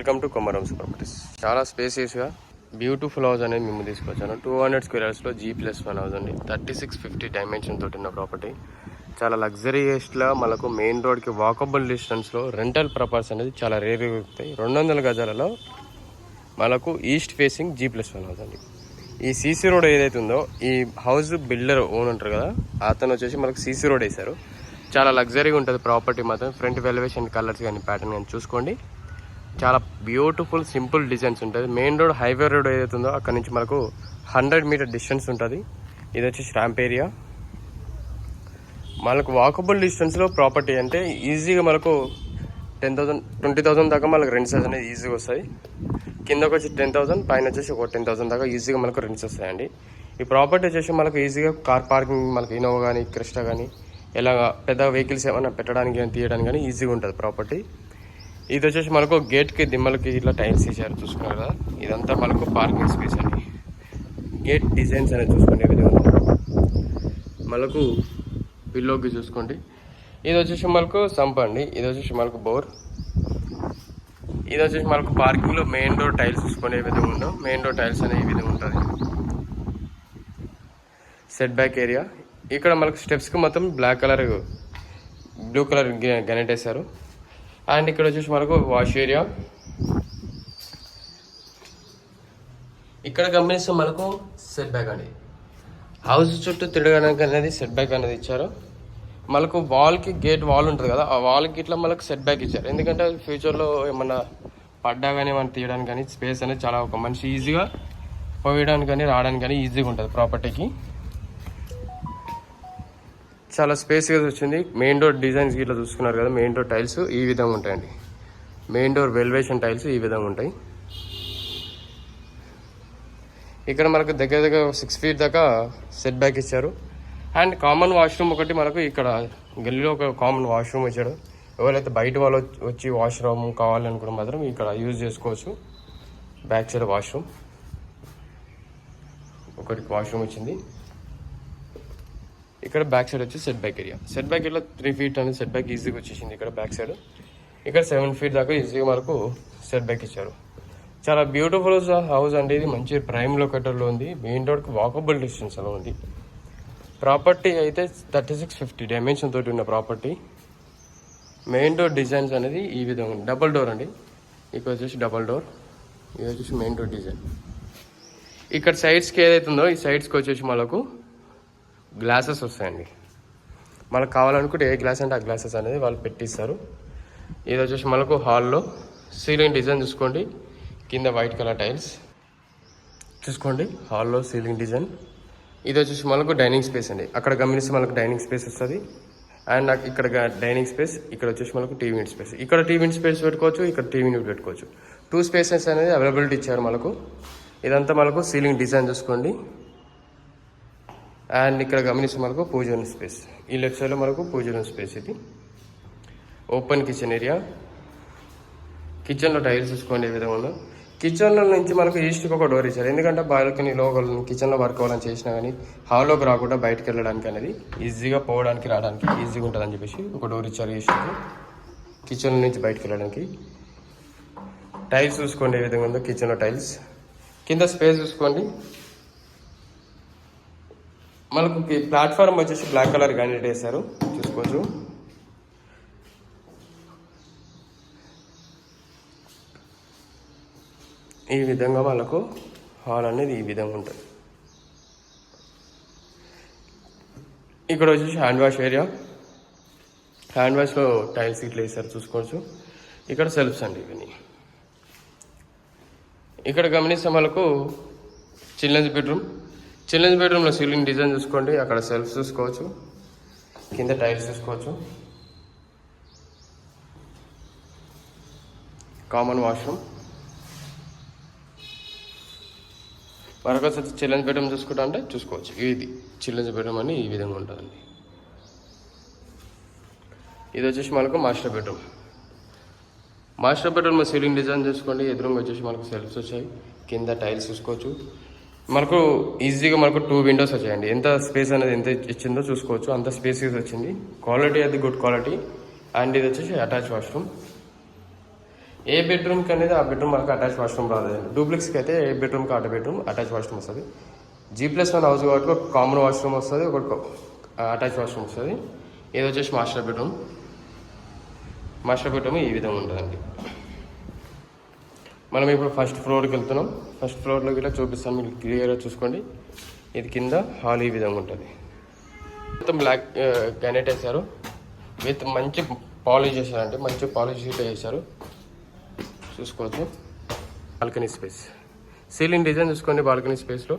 Welcome to Komaram properties. చాలా స్పేసియస్గా beautiful house అనేది మేము తీసుకొచ్చాను. 200 square yardsలో G+1 హౌస్ అండి. 3650 డైమెన్షన్ తోటి ఉన్న ప్రాపర్టీ. చాలా లగ్జరీయస్లా మనకు మెయిన్ రోడ్కి వాకబుల్ డిస్టెన్స్లో రెంటల్ ప్రాపర్టీస్ అనేది చాలా రేర్గా దొరుకుతాయి. 200 గజాలలో మనకు ఈస్ట్ ఫేసింగ్ G+1 హౌస్ అండి. ఈ సీసీ రోడ్ ఏదైతే ఉందో ఈ హౌస్ బిల్డర్ ఓన్ ఉంటారు కదా, అతను వచ్చేసి మనకు సీసీ రోడ్ వేశారు. చాలా లగ్జరీగా ఉంటుంది ప్రాపర్టీ మాత్రం. ఫ్రంట్ వెలివేషన్ కలర్స్ కానీ ప్యాటర్న్ కానీ చూసుకోండి. చాలా బ్యూటిఫుల్ సింపుల్ డిజైన్స్ ఉంటుంది. మెయిన్ రోడ్ హైవే రోడ్ ఏదైతే ఉందో అక్కడ నుంచి మనకు 100 మీటర్ డిస్టెన్స్ ఉంటుంది. ఇది వచ్చేసి ర్యాంప్ ఏరియా. మనకు వాకబుల్ డిస్టెన్స్లో ప్రాపర్టీ అంటే ఈజీగా మనకు 10,000 20,000 దాకా మనకు రెంట్స్ అనేది ఈజీగా వస్తాయి. కిందకు వచ్చి 10,000, పైన వచ్చేసి ఒక 10,000 దాకా ఈజీగా మనకు రెంట్స్ వస్తాయండి. ఈ ప్రాపర్టీ వచ్చేసి మనకు ఈజీగా కార్ పార్కింగ్, మనకు ఇనోవా కానీ క్రిస్టా కానీ ఇలా పెద్ద వెహికల్స్ ఏమైనా పెట్టడానికి కానీ తీయడానికి కానీ ఈజీగా ఉంటుంది ప్రాపర్టీ. ఇది వచ్చేసి మనకు గేట్కి దిమ్మలకి ఇట్లా టైల్స్ ఇచ్చారు చూసుకున్నారు కదా. ఇదంతా మనకు పార్కింగ్ స్పేస్ అండి. గేట్ డిజైన్స్ అనేది చూసుకోండి విధంగా మనకు పిల్లోకి చూసుకోండి. ఇది వచ్చేసి మనకు సంప్ అండి. ఇది వచ్చేసి మనకు బోర్. ఇది వచ్చేసి మనకు పార్కింగ్లో మెయిన్ డోర్ టైల్స్ చూసుకునే విధంగా ఉందో మెయిన్ డోర్ టైల్స్ అనే ఈ విధంగా ఉంటుంది. Set back area. ఇక్కడ మనకు స్టెప్స్కి మొత్తం బ్లాక్ కలర్ బ్లూ కలర్ గనెట్ వేశారు. అండ్ ఇక్కడ వచ్చేసి మనకు వాష్ ఏరియా. ఇక్కడ గమనిస్తే మనకు సెట్ బ్యాక్ అండి. హౌస్ చుట్టూ తిరగడానికి అనేది సెట్ బ్యాక్ అనేది ఇచ్చారు. మనకు వాల్కి గేట్ వాల్ ఉంటుంది కదా, ఆ వాల్కి ఇట్లా మనకు సెట్ బ్యాక్ ఇచ్చారు. ఎందుకంటే ఫ్యూచర్లో ఏమన్నా పడ్డా కానీ మనం తీయడానికి కానీ స్పేస్ అనేది చాలా ఒక మనిషి ఈజీగా పోయడానికి కానీ రావడానికి కానీ ఈజీగా ఉంటుంది ప్రాపర్టీకి. చాలా స్పేస్గా వచ్చింది. మెయిన్ డోర్ డిజైన్స్ ఇట్లా చూసుకున్నారు కదా. మెయిన్ డోర్ టైల్స్ ఈ విధంగా ఉంటాయండి. మెయిన్ డోర్ వెల్వేషన్ టైల్స్ ఈ విధంగా ఉంటాయి. ఇక్కడ మనకు దగ్గర దగ్గర 6 feet దాకా సెట్ బ్యాక్ ఇచ్చారు. అండ్ కామన్ వాష్రూమ్ ఒకటి మనకు ఇక్కడ గల్లీలో ఒక కామన్ వాష్రూమ్ ఇచ్చాడు. ఎవరైతే బయట వాళ్ళు వచ్చి వాష్రూమ్ కావాలనుకుంటే మాత్రం ఇక్కడ యూజ్ చేసుకోవచ్చు. బ్యాక్ సైడ్ వాష్రూమ్ ఒకటి వాష్రూమ్ వచ్చింది. ఇక్కడ బ్యాక్ సైడ్ వచ్చి set back area. Set back ఇట్లా 3 feet అనేది సెట్ బ్యాక్ ఈజీగా వచ్చేసింది ఇక్కడ బ్యాక్ సైడ్. ఇక్కడ 7 feet దాకా ఈజీగా మనకు సెట్ బ్యాక్ ఇచ్చారు. చాలా బ్యూటిఫుల్ హౌస్ అండి. ఇది మంచి ప్రైమ్ లొకేటర్లో ఉంది. మెయిన్ రోడ్కి వాకబుల్ డిస్టెన్స్ అలా ఉంది. ప్రాపర్టీ అయితే 3650 డైమెన్షన్ తోటి ఉన్న ప్రాపర్టీ. మెయిన్ డోర్ డిజైన్స్ అనేది ఈ విధంగా ఉంది. డబల్ డోర్ అండి. ఇక్కడ వచ్చేసి డబల్ డోర్. ఇది వచ్చేసి మెయిన్ డోర్ డిజైన్. ఇక్కడ సైడ్స్కి ఏదైతే ఉందో ఈ సైడ్స్కి వచ్చేసి మనకు గ్లాసెస్ వస్తాయండి. మనకు కావాలనుకుంటే ఏ గ్లాస్ అంటే ఆ గ్లాసెస్ అనేది వాళ్ళు పెట్టిస్తారు. ఇది వచ్చేసి మనకు హాల్లో సీలింగ్ డిజైన్ చూసుకోండి. కింద వైట్ కలర్ టైల్స్ చూసుకోండి. హాల్లో సీలింగ్ డిజైన్. ఇది వచ్చేసి మనకు డైనింగ్ స్పేస్ అండి. అక్కడ గమనిస్తే మనకు డైనింగ్ స్పేస్ వస్తుంది. అండ్ నాకు ఇక్కడ డైనింగ్ స్పేస్, ఇక్కడ వచ్చేసి మనకు టీవీ యూనిట్ స్పేస్. ఇక్కడ టీవీ యూనిట్ స్పేస్ పెట్టుకోవచ్చు, ఇక్కడ టీవీ యూనిట్ పెట్టుకోవచ్చు. 2 spaces అనేది అవైలబిలిటీ ఇచ్చారు మనకు. ఇదంతా మనకు సీలింగ్ డిజైన్ చూసుకోండి. అండ్ ఇక్కడ గమనిస్తే మనకు పూజ రూమ్ స్పేస్. ఈ లెఫ్ట్ సైడ్లో మనకు పూజ రూమ్ స్పేస్. ఇది ఓపెన్ కిచెన్ ఏరియా. కిచెన్లో టైల్స్ చూసుకోండి ఏ విధంగా ఉందో. కిచెన్లో నుంచి మనకు ఈస్ట్కి ఒక డోర్ ఇచ్చారు. ఎందుకంటే బాల్కనీలో కిచెన్లో వర్క్ అవ్వాలని చేసినా కానీ హాల్లోకి రాకుండా బయటకు వెళ్ళడానికి అనేది ఈజీగా పోవడానికి రావడానికి ఈజీగా ఉంటుందని చెప్పేసి ఒక డోర్ ఇచ్చారు ఈస్ట్కి, కిచెన్ నుంచి బయటకు వెళ్ళడానికి. టైల్స్ చూసుకోండి ఏ విధంగా ఉందో కిచెన్లో టైల్స్. కింద స్పేస్ చూసుకోండి. మనకు ప్లాట్ఫామ్ వచ్చేసి బ్లాక్ కలర్ గ్రానైట్ వేశారు చూసుకోవచ్చు. ఈ విధంగా మనకు హాల్ అనేది ఈ విధంగా ఉంటుంది. ఇక్కడ వచ్చేసి హ్యాండ్ వాష్ ఏరియా. హ్యాండ్ వాష్లో టైల్స్ ఇట్లా వేసారు చూసుకోవచ్చు. ఇక్కడ సెల్ఫ్స్ అండి ఇవన్నీ. ఇక్కడ గమనిస్తే మనకు చిల్డ్రన్స్ బెడ్రూమ్. చిల్డ్రన్స్ బెడ్రూమ్లో సీలింగ్ డిజైన్ చూసుకోండి. అక్కడ సెల్ఫ్స్ చూసుకోవచ్చు. కింద టైల్స్ చూసుకోవచ్చు. Common washroom. మరొక చిల్డ్రన్స్ బెడ్రూమ్ చూసుకుంటా అంటే చూసుకోవచ్చు. ఇది చిల్డ్రన్స్ బెడ్రూమ్ అని ఈ విధంగా ఉంటుందండి. ఇది వచ్చేసి మనకు మాస్టర్ బెడ్రూమ్. మాస్టర్ బెడ్రూమ్లో సీలింగ్ డిజైన్ చూసుకోండి. ఎదురుగా వచ్చేసి మనకు సెల్ఫ్స్ వచ్చాయి. కింద టైల్స్ చూసుకోవచ్చు. మనకు ఈజీగా మనకు 2 windows వచ్చాయండి. ఎంత స్పేస్ అనేది ఎంత ఇచ్చిందో చూసుకోవచ్చు. అంత స్పేస్ వచ్చింది. క్వాలిటీ అది గుడ్ క్వాలిటీ. అండ్ ఇది వచ్చేసి అటాచ్ వాష్రూమ్. ఏ బెడ్రూమ్కి అనేది ఆ బెడ్రూమ్ మనకు అటాచ్ వాష్రూమ్ రాలేదండి. డూప్లెక్స్కి అయితే ఏ బెడ్రూమ్కి ఆ బెడ్రూమ్ అటాచ్ వాష్రూమ్ వస్తుంది. G+1 హౌస్ కాబట్టి ఒక కామన్ వాష్రూమ్ వస్తుంది, ఒక అటాచ్ వాష్రూమ్ వస్తుంది. ఇది వచ్చేసి మాస్టర్ బెడ్రూమ్. మాస్టర్ బెడ్రూమ్ ఈ విధంగా ఉంటుందండి. మనం ఇప్పుడు ఫస్ట్ ఫ్లోర్కి వెళ్తున్నాం. ఫస్ట్ ఫ్లోర్లోకి ఇలా చూపిస్తాం, మీరు క్లియర్గా చూసుకోండి. ఇది కింద హాల్ ఈ విధంగా ఉంటుంది. మొత్తం బ్లాక్ గ్రానైట్ వేశారు, విత్ మంచి పాలిష్ చేశారంటే మంచి పాలిష్ షీట్ వేశారు, చూసుకోవచ్చు. బాల్కనీ స్పేస్, సీలింగ్ డిజైన్ చూసుకోండి. బాల్కనీ స్పేస్లో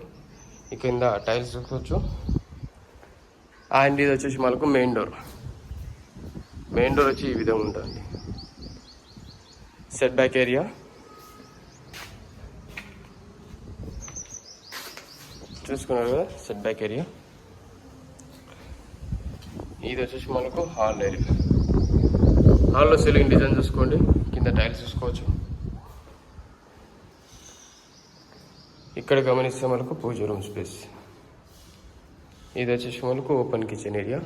ఈ కింద టైల్స్ చూసుకోవచ్చు. అండ్ ఇది వచ్చేసి మనకు మెయిన్ డోర్. మెయిన్ డోర్ వచ్చి ఈ విధంగా ఉంటుంది. సెట్ బ్యాక్ ఏరియా చూసుకున్నారు కదా, సెట్ బ్యాక్ ఏరియా. ఇది వచ్చేసి మనకు హాల్ ఏరియా. హాల్లో సీలింగ్ డిజైన్ చూసుకోండి, కింద టైల్స్ చూసుకోవచ్చు. ఇక్కడ గమనిస్తే మనకు పూజ రూమ్ స్పేస్. ఇది వచ్చేసి మనకు ఓపెన్ కిచెన్ ఏరియా.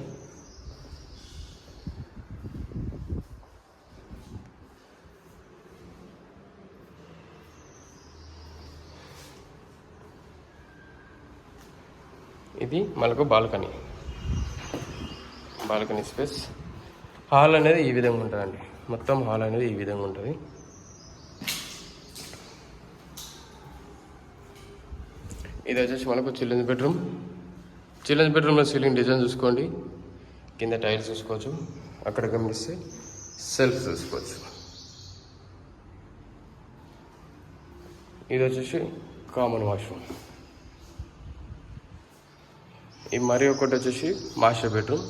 ఇది మనకు బాల్కనీ స్పేస్. హాల్ అనేది ఈ విధంగా ఉంటుందండి. మొత్తం హాల్ అనేది ఈ విధంగా ఉంటుంది. ఇది వచ్చేసి మనకు చిల్డ్రన్స్ బెడ్రూమ్. చిల్డ్రన్స్ బెడ్రూమ్లో సీలింగ్ డిజైన్ చూసుకోండి, కింద టైల్స్ చూసుకోవచ్చు. అక్కడ గమనిస్తే సెల్ఫ్ చూసుకోవచ్చు. ఇది వచ్చేసి కామన్ వాష్రూమ్. ఈ మరి ఒకటి వచ్చేసి మాస్టర్ బెడ్రూమ్.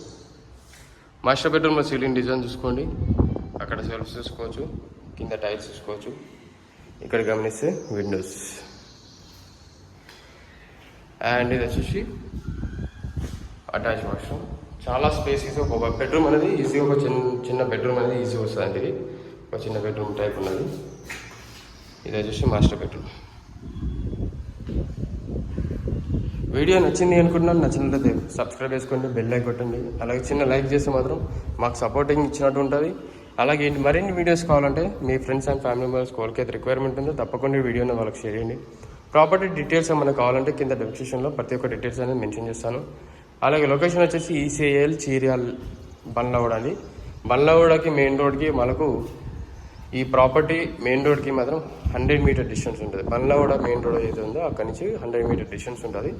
మాస్టర్ బెడ్రూమ్లో సీలింగ్ డిజైన్ చూసుకోండి, అక్కడ సెల్ఫ్ చూసుకోవచ్చు, కింద టైల్స్ చూసుకోవచ్చు. ఇక్కడ గమనిస్తే విండోస్. అండ్ ఇది వచ్చేసి అటాచ్ వాష్రూమ్. చాలా స్పేస్, ఒక బెడ్రూమ్ అనేది ఈజీగా, ఒక చిన్న బెడ్రూమ్ అనేది ఈజీగా వస్తుంది. ఇది ఒక చిన్న బెడ్రూమ్ టైప్ ఉన్నది. ఇది వచ్చేసి మాస్టర్ బెడ్రూమ్. వీడియో నచ్చింది అనుకుంటున్నాను. నచ్చినట్లయితే సబ్స్క్రైబ్ చేసుకోండి, బెల్ లైక్ కొట్టండి. అలాగే చిన్న లైక్ చేస్తే మాత్రం మాకు సపోర్టింగ్ ఇచ్చినట్టు ఉంటుంది. అలాగే మరిన్ని వీడియోస్ కావాలంటే మీ ఫ్రెండ్స్ అండ్ ఫ్యామిలీ మెంబర్స్ ఎవరికైతే రిక్వైర్మెంట్ ఉందో తప్పకుండా ఈ వీడియోని వాళ్ళకి షేర్ చేయండి. ప్రాపర్టీ డీటెయిల్స్ ఏమైనా కావాలంటే కింద డిస్క్రిప్షన్లో ప్రతి ఒక్క డీటెయిల్స్ అనేది మెన్షన్ చేస్తాను. అలాగే లొకేషన్ వచ్చేసి ECIL చీర్యాల్ బండ్లగూడ అండి. బండ్లగూడకి మెయిన్ రోడ్కి మనకు ఈ ప్రాపర్టీ మెయిన్ రోడ్కి మాత్రం 100 మీటర్ డిస్టెన్స్ ఉంటుంది. బండ్లగూడ మెయిన్ రోడ్ ఏదైతే ఉందో అక్కడి నుంచి 100 మీటర్ డిస్టెన్స్ ఉంటుంది.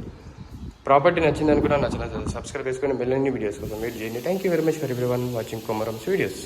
ప్రాపర్టీ నచ్చింది అనుకుంటా, నచ్చినట్లయితే సబ్స్క్రైబ్ చేసుకొని బెల్ అన్ని వీడియోస్ కోసం వెయిట్ చేయండి. Thank you very much for everyone watching కొమరమ్స్ వీడియోస్.